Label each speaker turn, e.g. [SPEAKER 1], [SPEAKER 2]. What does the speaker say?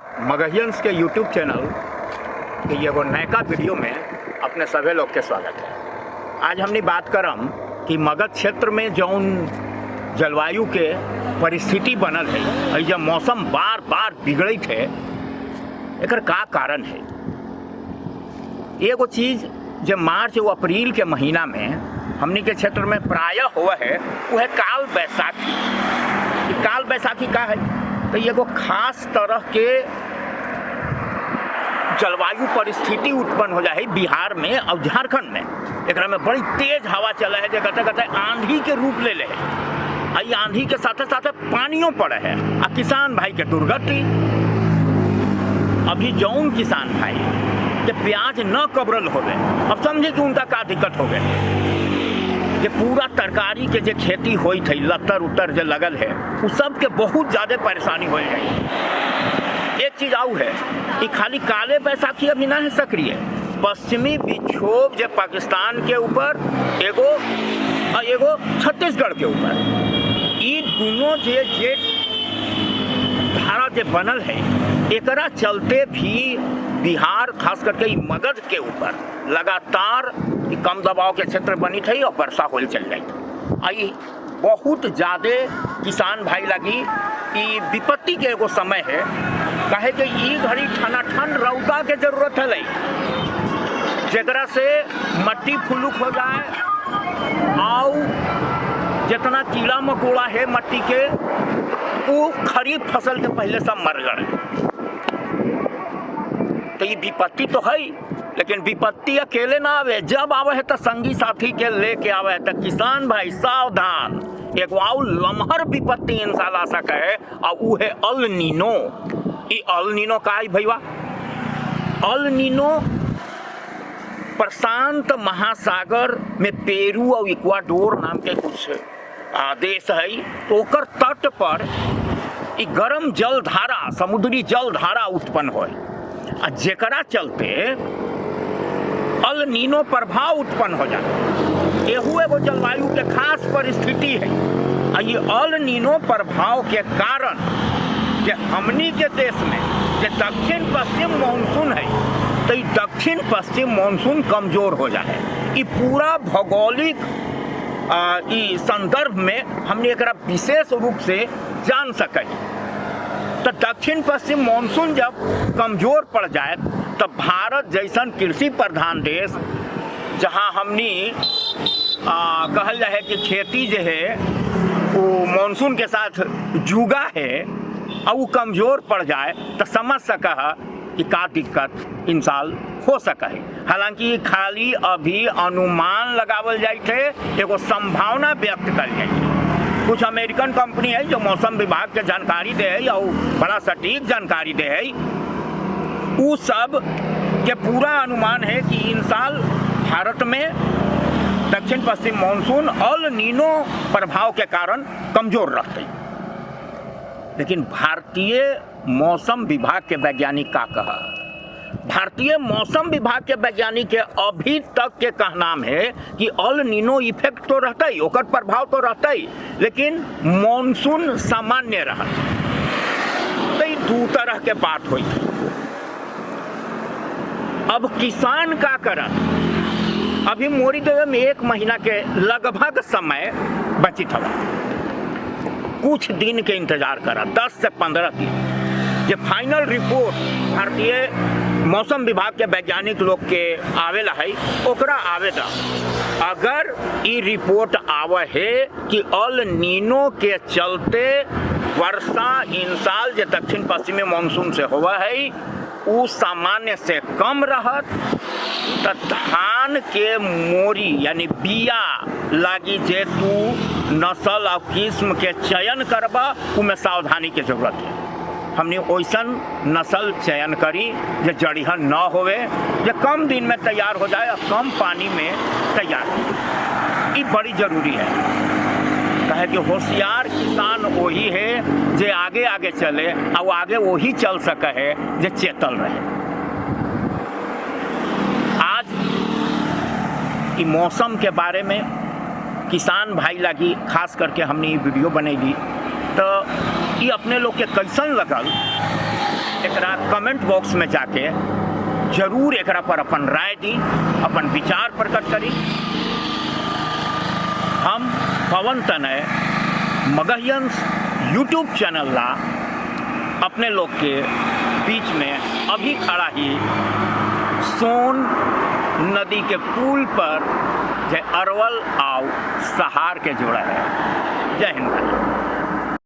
[SPEAKER 1] मगहियंस के YouTube channel के एगो नयका वीडियो में अपने सभी लोग के स्वागत है। आज हमने बात करम कि मगध क्षेत्र में जौन जलवायु के परिस्थिति बनल है, जब मौसम बार बार बिगड़त है, एकर का कारण है। एगो चीज़ जब मार्च और अप्रैल के महीना में हमनी के क्षेत्र में प्रायः हुआ है वो है काल बैसाखी। काल बैसाखी का है तो एगो खास तरह के जलवायु परिस्थिति उत्पन्न हो जाए बिहार में और झारखंड में। एक में बड़ी तेज हवा चला है, जो कहते कहते आंधी के रूप ले है। ये आंधी के साथ साथ पानियों पड़े है और किसान भाई के दुर्गति। अभी जौन किसान भाई के प्याज न कबरल हो गए, अब समझे कि उनका का दिक्कत हो गए। जे पूरा तरकारी के जे खेती हुई थी, लतर उतर जो लगल है, उस सब के बहुत ज़्यादा परेशानी हो जाए। एक चीज़ आऊ है कि खाली काले बैसाखी अभी ना है सक्रिय, पश्चिमी विक्षोभ जो पाकिस्तान के ऊपर एगो छत्तीसगढ़ के ऊपर, ये दोनों जे धारा जो बनल है, एकरा चलते भी बिहार खास करके मगध के ऊपर लगातार कम दबाव के क्षेत्र बनी थी और वर्षा होल चल जाती। आई बहुत ज़्यादा किसान भाई लगी कि विपत्ति के एगो समय है, कहे कि ई घड़ी ठनाठन रौदा के जरूरत है, जरा से मट्टी फुलुक हो जाए और जितना कीड़ा मकोड़ा है मट्टी के वो खरीफ फसल के पहले सब मर गए। तो ये विपत्ति तो है, लेकिन विपत्ति अकेले ना आवे, जब आवे है तो संगी साथी के लेके आवे है। तो किसान भाई सावधान, एक लमहर विपत्ति इंसान आ सके है और वो है अल नीनो। ये अल नीनो का है भैया, अल नीनो प्रशांत महासागर में पेरू और इक्वाडोर नाम के कुछ देश है, तो ओकर तट पर गर्म जलधारा, समुद्री जलधारा उत्पन्न हो, जेकरा चलते अल नीनो प्रभाव उत्पन्न हो जाए। एहू एगो जलवायु के खास परिस्थिति है। ये अल नीनो प्रभाव के कारण जे हमनी के देश में जे दक्षिण पश्चिम मानसून है, तो ये दक्षिण पश्चिम मानसून कमजोर हो जाए। ये पूरा भौगोलिक संदर्भ में हमने एकरा विशेष रूप से जान सके। तो दक्षिण पश्चिम मानसून जब कमजोर पड़ जाए, तो भारत जैसन कृषि प्रधान देश, जहां हमनी कहल जाए कि खेती जो है वो मानसून के साथ जुगा है, और वो कमजोर पड़ जाए, तो समझ सका है कि का दिक्कत इन साल हो सका है। हालांकि खाली अभी अनुमान लगावल जाए थे, एगो संभावना व्यक्त कर जाए। कुछ अमेरिकन कंपनी है जो मौसम विभाग के जानकारी दे है और बड़ा सटीक जानकारी दे है, वो सब के पूरा अनुमान है कि इन साल भारत में दक्षिण पश्चिम मानसून अल नीनो प्रभाव के कारण कमजोर रहते। लेकिन भारतीय मौसम विभाग के वैज्ञानिक का कहा, भारतीय मौसम विभाग के वैज्ञानिक के अभी तक के कहनाम है कि अल नीनो इफेक्ट तो रहता ही, ओकर प्रभाव तो रहता ही, लेकिन मानसून सामान्य रहा। तो ये दो तरह के बात हुई। अब किसान का करत, अभी मोरी देवे में 1 महीना के लगभग समय बचित हवा, कुछ दिन के इंतजार करा, 10 से 15 दिन। जो फाइनल रिपोर्ट भारतीय मौसम विभाग के वैज्ञानिक लोग के आवेला है, ओकरा आवेदा। अगर ये रिपोर्ट आवे है कि अल नीनो के चलते वर्षा इन साल जो दक्षिण पश्चिमी मानसून से हुआ है वो सामान्य से कम रहत, तो धान के मोरी यानी बिया लागी जे तू नस्ल और किस्म के चयन करबा, उनमें सावधानी की जरूरत है। हमने वैसन नस्ल चयन करी जो जड़िहन न होवे, जो कम दिन में तैयार हो जाए और कम पानी में तैयार हो। ये बड़ी जरूरी है। कहे कि होशियार किसान वही है जो आगे आगे चले और आगे वही चल सके है जो चेतल रहे। आज ये मौसम के बारे में किसान भाई लगी खास करके हमने ये वीडियो बनैली, तो ये अपने लोग के कैसन लगल एकरा कमेंट बॉक्स में जाके जरूर एकरा पर अपन राय दी, अपन विचार प्रकट करी। हम पवन तनय मगहियंस यूट्यूब चैनल ला अपने लोग के बीच में अभी खड़ा ही सोन नदी के पुल पर जो अरवल और सहार के जोड़ा है। जय हिंद।